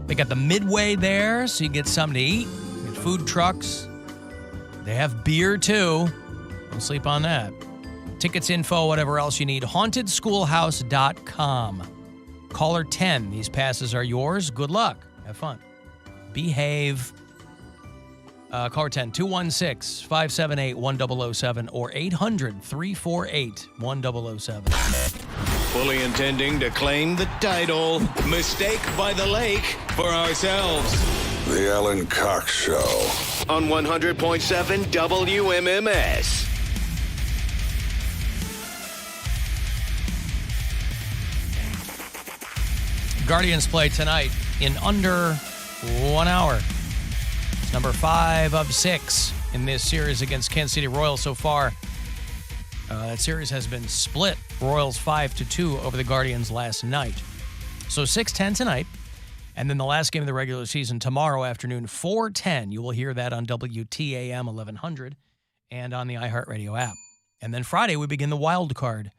They got the Midway there, so you can get something to eat. You get food trucks. They have beer, too. Don't sleep on that. Tickets, info, whatever else you need. HauntedSchoolhouse.com. Caller 10. These passes are yours. Good luck. Have fun. Behave. Caller 10, 216-578-1007 or 800-348-1007. Fully intending to claim the title, Mistake by the Lake, for ourselves. The Alan Cox Show. On 100.7 WMMS. Guardians play tonight in under 1 hour. It's number 5 of 6 in this series against Kansas City Royals so far. That series has been split. Royals 5-2 over the Guardians last night. So 6-10 tonight. And then the last game of the regular season tomorrow afternoon, 4:10. You will hear that on WTAM 1100 and on the iHeartRadio app. And then Friday, we begin the wild card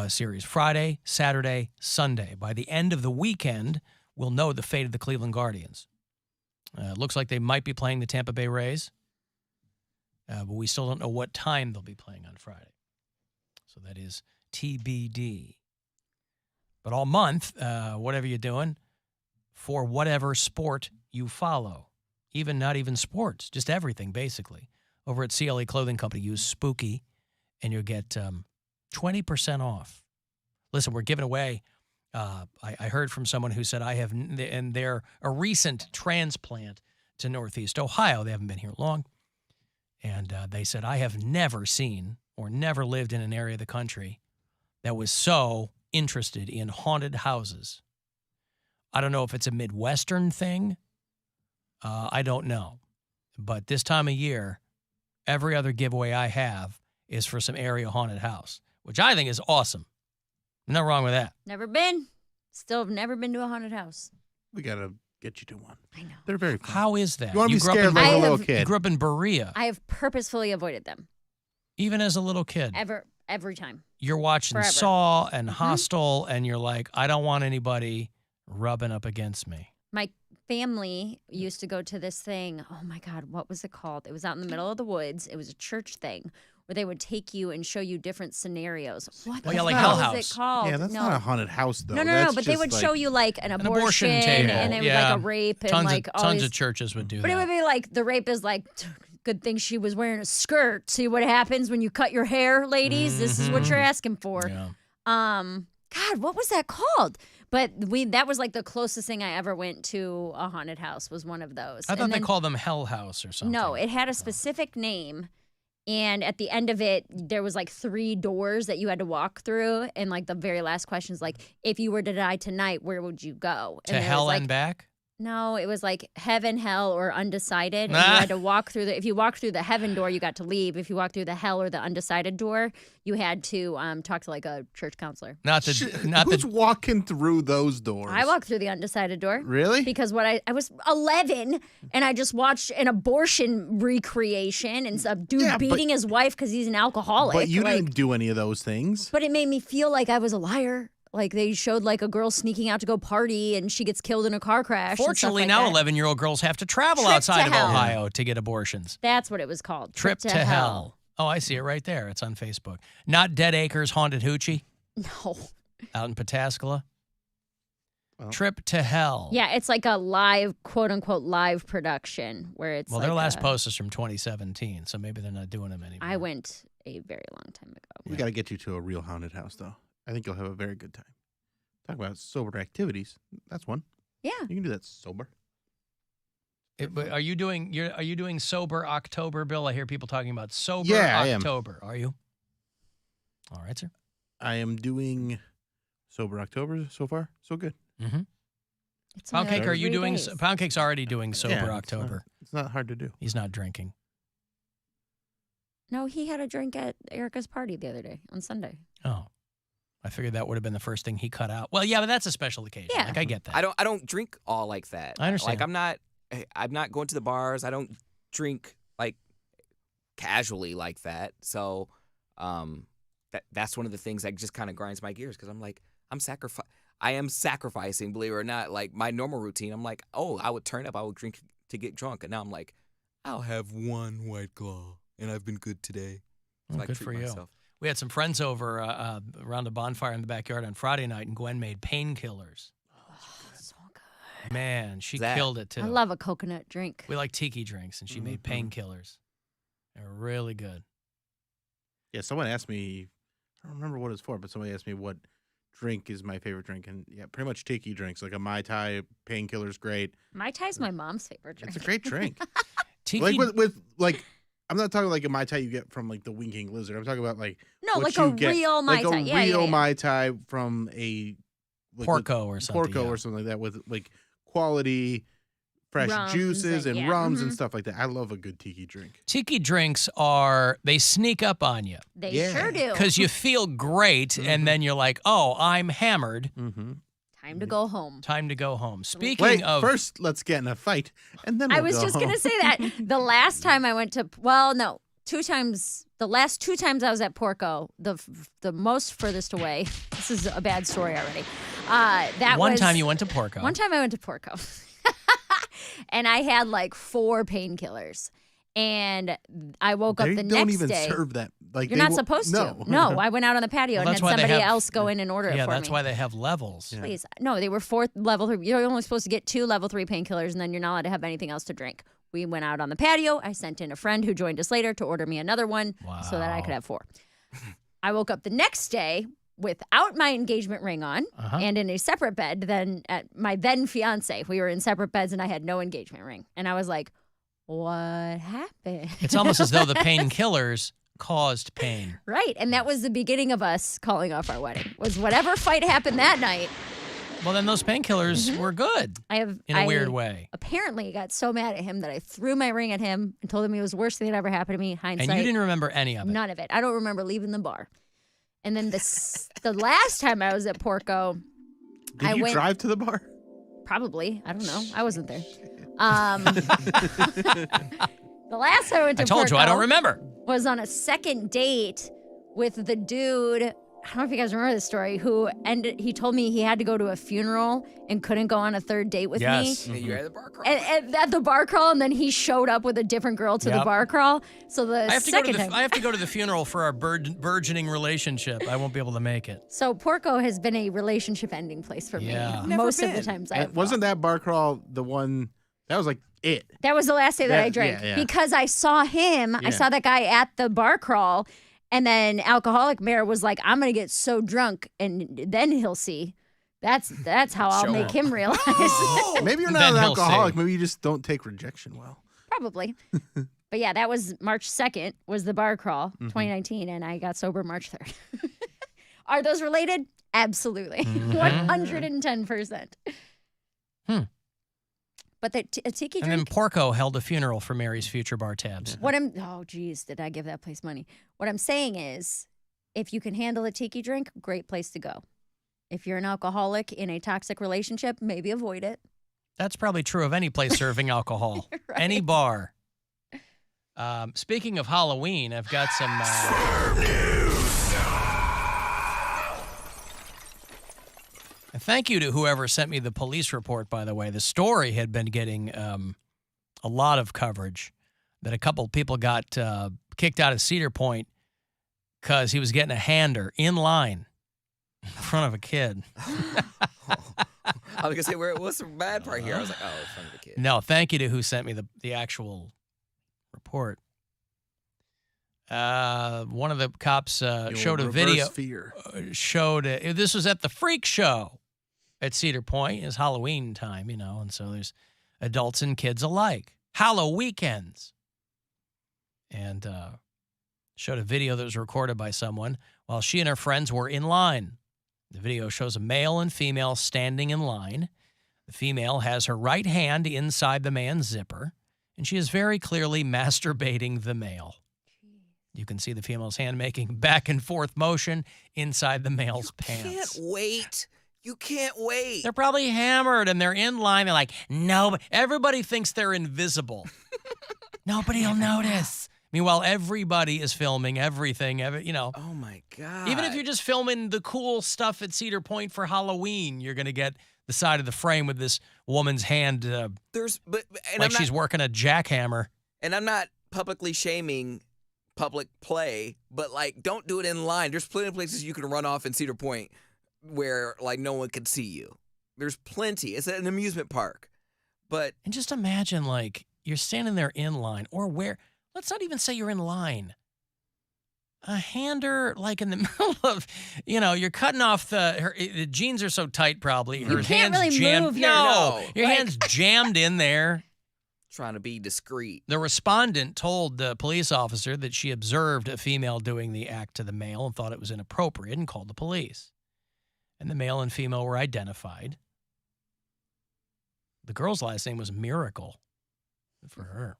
series. Friday, Saturday, Sunday. By the end of the weekend, we'll know the fate of the Cleveland Guardians. It looks like they might be playing the Tampa Bay Rays, but we still don't know what time they'll be playing on Friday. So that is TBD. But all month, whatever you're doing, for whatever sport you follow, not even sports, just everything, basically. Over at CLE Clothing Company, use Spooky, and you'll get 20% off. Listen, we're giving away, I heard from someone who said and they're a recent transplant to Northeast Ohio. They haven't been here long. And they said, I have never seen or never lived in an area of the country that was so interested in haunted houses. I don't know if it's a Midwestern thing. I don't know. But this time of year, every other giveaway I have is for some area haunted house, which I think is awesome. Nothing wrong with that. Never been. Still have never been to a haunted house. We got to get you to one. I know. They're very fun. How is that? You want to be scared like a little kid. You grew up in Berea. I have purposefully avoided them. Even as a little kid. Every time. You're watching Forever. Saw and Hostel, and you're like, I don't want anybody rubbing up against me. My family used to go to this thing. Oh, my God. What was it called? It was out in the middle of the woods. It was a church thing where they would take you and show you different scenarios. What the yeah, like hell Hell is House. it called? Yeah, that's no. not a haunted house, though. No, but they would show you like an abortion table. and it was Yeah. like a rape and Tons like of, all tons these, of churches would do but that. it would be like the rape is like, good thing she was wearing a skirt. See what happens when you cut your hair, ladies? This is what you're asking for. Yeah. God, what was that called? But that was like the closest thing I ever went to a haunted house was one of those. I thought they called them Hell House or something. No, it had a specific name. And at the end of it, there was like 3 doors that you had to walk through. And like the very last question is like, if you were to die tonight, where would you go? To hell and back? No, it was like heaven, hell, or undecided. And you had to walk through if you walked through the heaven door, you got to leave. If you walked through the hell or the undecided door, you had to talk to like a church counselor. Who's walking through those doors? I walked through the undecided door. Really? Because I was 11 and I just watched an abortion recreation and a dude beating his wife because he's an alcoholic. But you didn't do any of those things. But it made me feel like I was a liar. Like they showed like a girl sneaking out to go party and she gets killed in a car crash. Fortunately, and stuff like now that. 11-year-old girls have to travel Trip outside to of hell. Ohio to get abortions. That's what it was called. Trip to hell. Oh, I see it right there. It's on Facebook. Not Dead Acres Haunted Hoochie No. out in Pataskala. Well. Trip to Hell. Yeah, it's like a live, quote unquote, live production where it's Well, like their last post is from 2017, so maybe they're not doing them anymore. I went a very long time ago. We got to get you to a real haunted house, though. I think you'll have a very good time. Talk about sober activities. That's one. Yeah. You can do that sober. But are you doing Sober October, Bill? I hear people talking about Sober I am. October. Are you? All right, sir. I am doing Sober October so far. So good. Mm-hmm. It's only Poundcake, like are you 3 doing? days. Poundcake's already doing Sober Yeah, October. It's not hard to do. He's not drinking. No, he had a drink at Erica's party the other day on Sunday. Oh, I figured that would have been the first thing he cut out. Well, yeah, but that's a special occasion. Yeah. Like I get that. I don't drink all like that. I understand. Like I'm not going to the bars. I don't drink like casually like that. So that's one of the things that just kind of grinds my gears because I'm like I am sacrificing, believe it or not. Like my normal routine, I'm like, oh, I would turn up, I would drink to get drunk, and now I'm like, I'll have one White Claw, and I've been good today. So Well, I good treat for you. myself. We had some friends over around a bonfire in the backyard on Friday night, and Gwen made painkillers. So good. Man, she That- killed it, too. I love a coconut drink. We like tiki drinks, and she made painkillers. They were really good. Yeah, someone asked me, I don't remember what it's for, but somebody asked me what drink is my favorite drink. And yeah, pretty much tiki drinks, like a Mai Tai, painkiller's great. Mai Tai's my mom's favorite drink. It's a great drink. Tiki, Like with like, I'm not talking like a Mai Tai you get from like the Winking Lizard. I'm talking about like No, what like you a get, real Mai like Tai. a Yeah, real yeah, yeah. Mai Tai from a like, Porco or something. Porco yeah. or something like that with like quality fresh Rums juices and- and yeah, rums and mhm. stuff like that. I love a good tiki drink. Tiki drinks they sneak up on you They Yeah. sure do. because you feel great, and then you're like, oh, I'm hammered. Mm-hmm. Time to go home. Time to go home. Speaking Wait, of. first let's get in a fight, and then I we'll was go just home. going to say that. The last time I went to, well, no, 2 times, the last 2 times I was at Porco, the most furthest away, this is a bad story already. One time you went to Porco. One time I went to Porco. And I had like 4 painkillers. And I woke up They the don't next even day. serve that. Like You're they not will- supposed no. to. No, I went out on the patio Well, and had that's why they somebody have- else go in and order it Yeah, for me. that's why they have levels. Yeah. Please. No, they were 4 level 3. You're only supposed to get 2 level 3 painkillers, and then you're not allowed to have anything else to drink. We went out on the patio. I sent in a friend who joined us later to order me another one so that I could Wow. have 4. I woke up the next day without my engagement ring on and in a separate bed than at my then fiance. We were in separate beds, and I had no engagement ring. And I was like, what happened? It's almost as though the painkillers caused pain. Right. And that was the beginning of us calling off our wedding, was whatever fight happened that night. Well, then those painkillers were good in a weird way. Apparently got so mad at him that I threw my ring at him and told him it was the worst thing that ever happened to me. Hindsight, And you didn't remember any of it. none of it. I don't remember leaving the bar. And then the last time I was at Porco, Did I you went drive to the bar? probably. I don't know. I wasn't there. The last time I went to I told you I Porco don't remember. was on a second date with the dude. I don't know if you guys remember this story. He told me he had to go to a funeral and couldn't go on a third date with Yes. me. And you're at the bar crawl. And at the bar crawl, and then he showed up with a different girl to the Yep. bar crawl. So the I have to second time, I have to go to the funeral for our burgeoning relationship. I won't be able to make it. so Porco has been a relationship ending place for Yeah. me most of the times I've Wasn't that bar crawl the one that was like it? That was the last day that That- I drank yeah, yeah. because I saw him. I Yeah. saw that guy at the bar crawl, and then Alcoholic Mayor was like, "I'm gonna get so drunk, and then he'll see." That's how I'll Show make him. him realize. Maybe you're not Then an he'll alcoholic. say. Maybe you just don't take rejection well. Probably. But yeah, that was March 2nd was the bar crawl, 2019, and I got sober March 3rd. Are those related? Absolutely. 110%. But a tiki And drink. then Porco held a funeral for Mary's future bar tabs. Oh geez, did I give that place money? What I'm saying is, if you can handle a tiki drink, great place to go. If you're an alcoholic in a toxic relationship, maybe avoid it. That's probably true of any place serving alcohol, any bar. Speaking of Halloween, I've got some. And thank you to whoever sent me the police report, by the way. The story had been getting a lot of coverage that a couple people got kicked out of Cedar Point because he was getting a hander in line in front of a kid. I was gonna say, what's the bad part here? I was like, oh, it's from the kid. No, thank you to who sent me the actual report. One of the cops showed a Reverse video. Fear. This was at the freak show at Cedar Point. It's Halloween time, and so there's adults and kids alike. Hallow weekends. And showed a video that was recorded by someone while she and her friends were in line. The video shows a male and female standing in line. The female has her right hand inside the man's zipper, and she is very clearly masturbating the male. You can see the female's hand making back and forth motion inside the male's pants. You can't wait. They're probably hammered and they're in line. They're like, no, everybody thinks they're invisible. Nobody'll notice. Meanwhile, everybody is filming everything, Oh my God. Even if you're just filming the cool stuff at Cedar Point for Halloween, you're going to get the side of the frame with this woman's hand she's working a jackhammer. And I'm not publicly shaming public play, but like, don't do it in line. There's plenty of places you can run off in Cedar Point where like no one can see you. There's plenty. It's an amusement park. And just imagine like you're standing there in line let's not even say you're in line. A hander, like in the middle of, you're cutting off the jeans are so tight probably. Her You can't hand's really jammed. move your No, your hand's jammed in there. Trying to be discreet. The respondent told the police officer that she observed a female doing the act to the male and thought it was inappropriate and called the police. And the male and female were identified. The girl's last name was Miracle. Good for her.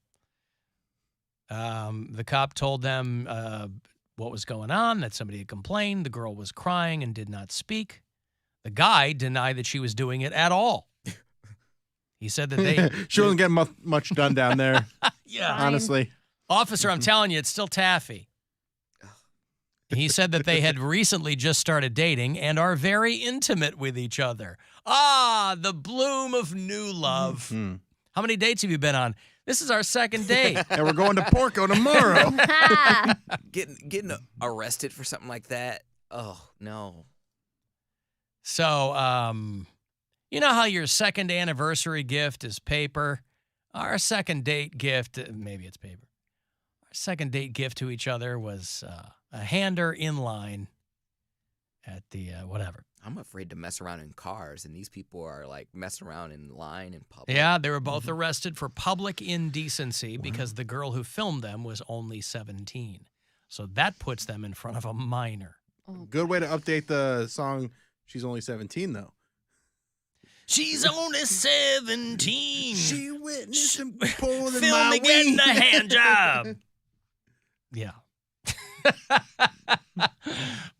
The cop told them what was going on, that somebody had complained. The girl was crying and did not speak. The guy denied that she was doing it at all. He said that she wasn't getting much done down there. Yeah. Honestly. Officer, I'm telling you, it's still taffy. He said that they had recently just started dating and are very intimate with each other. Ah, the bloom of new love. Mm-hmm. How many dates have you been on? This is our second date. And we're going to Porco tomorrow. Getting arrested for something like that. Oh, no. So, you know how your second anniversary gift is paper? Our second date gift, maybe it's paper. Our second date gift to each other was a hander in line at the whatever. I'm afraid to mess around in cars, and these people are like messing around in line in public. Yeah, they were both arrested for public indecency because the girl who filmed them was only 17. So that puts them in front of a minor. Good way to update the song, She's Only 17, though. She's only 17. She witnessed him pulling Film my me getting weed. a hand job. Yeah.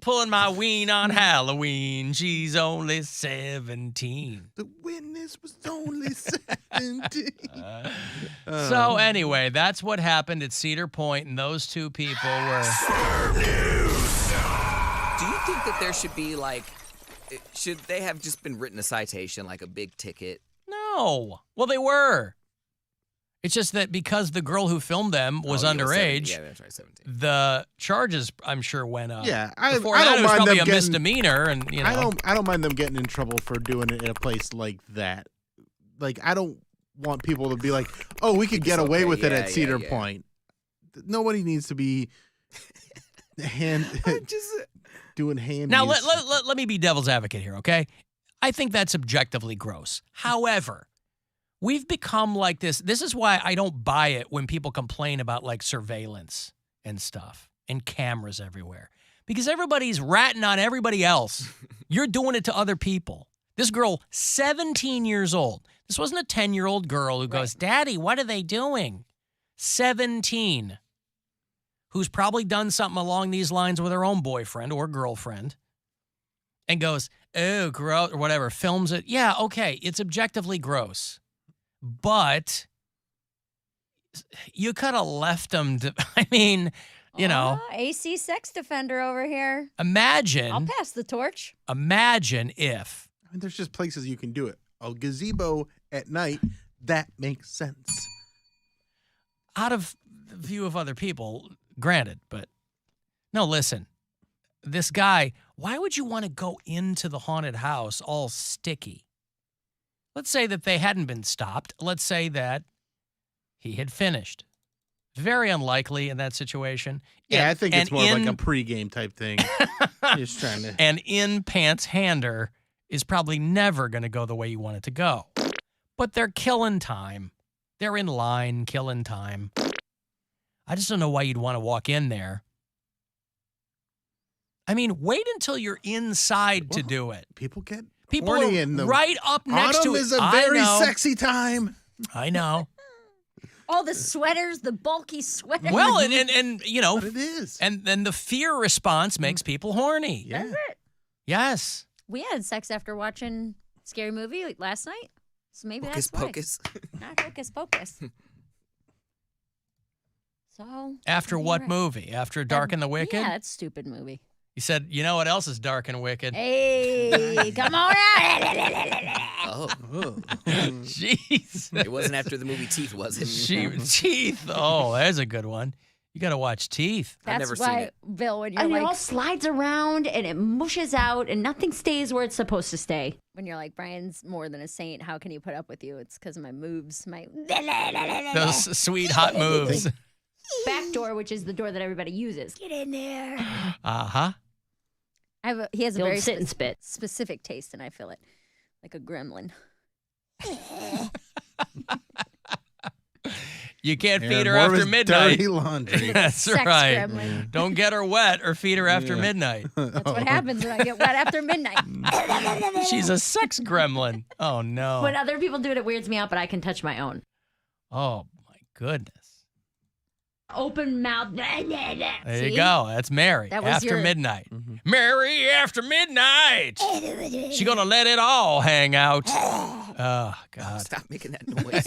Pulling my ween on Halloween. She's only 17. The witness was only 17. So anyway, that's what happened at Cedar Point, and those two people were... Do you think that there should be like, should they have just been written a citation, like a big ticket? No. Well, they were. It's just that because the girl who filmed them was underage, Yeah, that's right, 17. the charges, I'm sure, went up. Yeah, Before I that, don't it was mind probably them a misdemeanor, and I don't mind them getting in trouble for doing it in a place like that. Like, I don't want people to be like, "Oh, we could get away with it at Cedar Point." Nobody needs to be doing hand. Now let me be devil's advocate here, okay? I think that's objectively gross. However, we've become like this. This is why I don't buy it when people complain about like surveillance and stuff and cameras everywhere. Because everybody's ratting on everybody else. You're doing it to other people. This girl, 17 years old. This wasn't a 10-year-old girl who goes, "Daddy, what are they doing?" 17. Who's probably done something along these lines with her own boyfriend or girlfriend and goes, "Oh, gross," or whatever, films it. Yeah, okay, it's objectively gross. But you could have left them to, I mean, AC sex defender over here. Imagine. I'll pass the torch. Imagine if. I mean, there's just places you can do it. A gazebo at night, that makes sense. Out of the view of other people, granted, but no, listen. This guy, why would you want to go into the haunted house all sticky? Let's say that they hadn't been stopped. Let's say that he had finished. Very unlikely in that situation. Yeah, I think it's more like a pregame type thing. Just trying to. An in-pants hander is probably never going to go the way you want it to go. But they're killing time. They're in line, killing time. I just don't know why you'd want to walk in there. I mean, wait until you're inside to do it. People get People horny are in the right up next autumn to it. is a I very know. sexy time. I know. All the sweaters, the bulky sweaters. Well, and you know, But it is. and then the fear response makes people horny. Yeah. That's it. Yes. We had sex after watching a scary movie last night. So maybe Hocus that's why. pocus. Not hocus pocus. So After what movie? After Dark and the Wicked? Yeah, that's a stupid movie. He said, you know what else is dark and wicked? Hey, come on out. Oh. Jeez. It wasn't after the movie Teeth, was it? Teeth. Oh, there's a good one. You got to watch Teeth. I've That's never seen why, it. Bill, when you're And like, it all slides around and it mushes out and nothing stays where it's supposed to stay. when you're like, Brian's more than a saint. How can he put up with you? It's because of my moves. My Those sweet, hot moves. Back door, which is the door that everybody uses. Get in there. Uh-huh. He has a The old very sit and spit. specific taste, and I feel it like a gremlin. You can't feed Aaron, her more of after his midnight. Dirty laundry. That's Sex right. gremlin. Don't get her wet or feed her after midnight. That's what happens when I get wet after midnight. She's a sex gremlin. Oh, no. When other people do it, it weirds me out, but I can touch my own. Oh, my goodness. Open mouth. There See? you go. That's Mary That was after your- midnight. Mary after midnight. She gonna let it all hang out. Oh, God. Stop making that noise.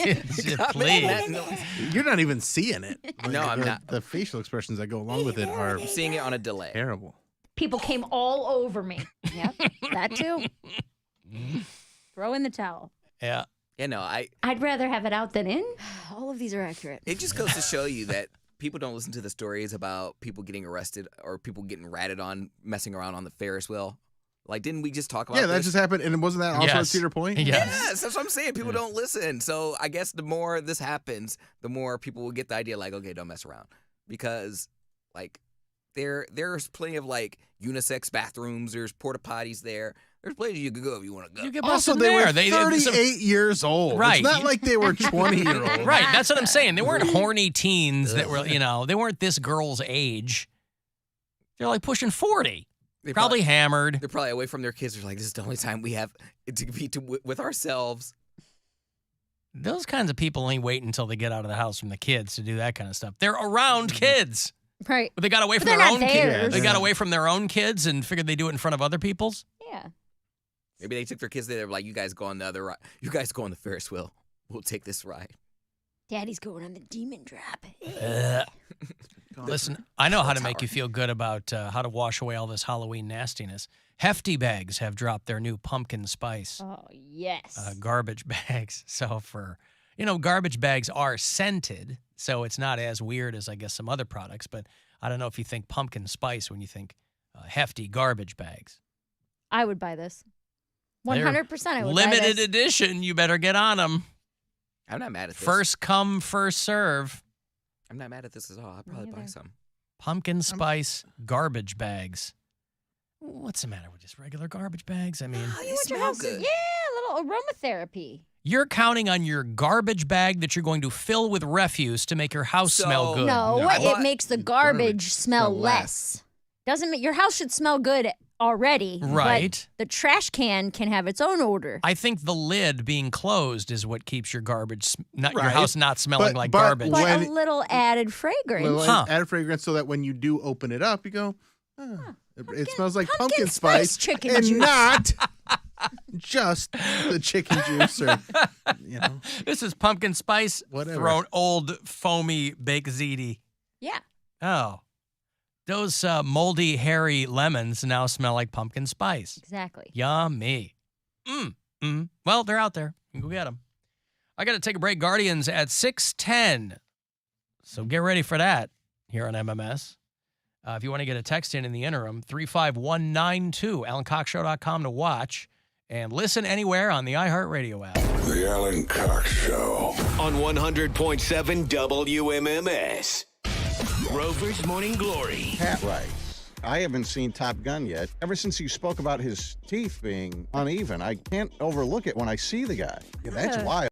Stop Please. making that noise. You're not even seeing it. No, I'm not. The facial expressions that go along with it are I'm seeing it on a delay. terrible. People came all over me. Yep, that too. Throw in the towel. Yeah. You know, I'd rather have it out than in. All of these are accurate. it just goes to show you that people don't listen to the stories about people getting arrested or people getting ratted on messing around on the Ferris wheel. Like, didn't we just talk about Yeah, that this? just happened. And wasn't that also at Yes. Cedar Point? Yes. Yes, that's what I'm saying. People don't listen. So I guess the more this happens, the more people will get the idea, like, okay, don't mess around. Because, like, there's plenty of, like, unisex bathrooms. There's porta potties there. There's places you could go if you want to go. You get Also, busted they there. were 38 years old. Right. It's not like they were 20-year-olds. Right. That's what I'm saying. They weren't horny teens that were, they weren't this girl's age. They're like pushing 40. They Probably hammered. They're probably away from their kids. They're like, this is the only time we have to be with ourselves. Those kinds of people ain't waiting until they get out of the house from the kids to do that kind of stuff. They're around kids. Right. But they got away But from they're their not own kids. theirs. They got away from their own kids and figured they do it in front of other people's. Yeah. Maybe they took their kids there. They were like, you guys go on the other ride. You guys go on the Ferris wheel. We'll take this ride. Daddy's going on the demon drop. Listen, I know how to make you feel good about how to wash away all this Halloween nastiness. Hefty Bags have dropped their new pumpkin spice Oh, yes. garbage bags. So garbage bags are scented, so it's not as weird as I guess some other products. But I don't know if you think pumpkin spice when you think hefty garbage bags. I would buy this. They're 100% I would buy Limited this. edition. You better get on them. I'm not mad at this. First come, first serve. I'm not mad at this at all. I'll probably buy neither. some. Pumpkin spice garbage bags. What's the matter with just regular garbage bags? I mean, Oh, You they want your smell house good. Yeah, a little aromatherapy. you're counting on your garbage bag that you're going to fill with refuse to make your house So- smell good. No, No. I it bought- makes the garbage smell smell less. Doesn't make your house should smell good already. Right. But the trash can have its own odor. I think the lid being closed is what keeps your garbage, your Right. house not smelling But- like but garbage. But when- a little added fragrance. Little Huh. added fragrance so that when you do open it up, you go, it smells like pumpkin pumpkin spice spice chicken and juice. not just the chicken juice or, This is pumpkin spice Whatever. thrown old foamy baked ziti. Yeah. Oh. Those moldy, hairy lemons now smell like pumpkin spice. Exactly. Yummy. Well, they're out there. You can go get them. I got to take a break. Guardians at 6:10. So get ready for that here on MMS. If you want to get a text in the interim, 35192, AlanCoxShow.com to watch. And listen anywhere on the iHeartRadio app. The Alan Cox Show. On 100.7 WMMS. Rover's Morning Glory. Pat Rice. I haven't seen Top Gun yet. Ever since you spoke about his teeth being uneven, I can't overlook it when I see the guy. Yeah, that's wild.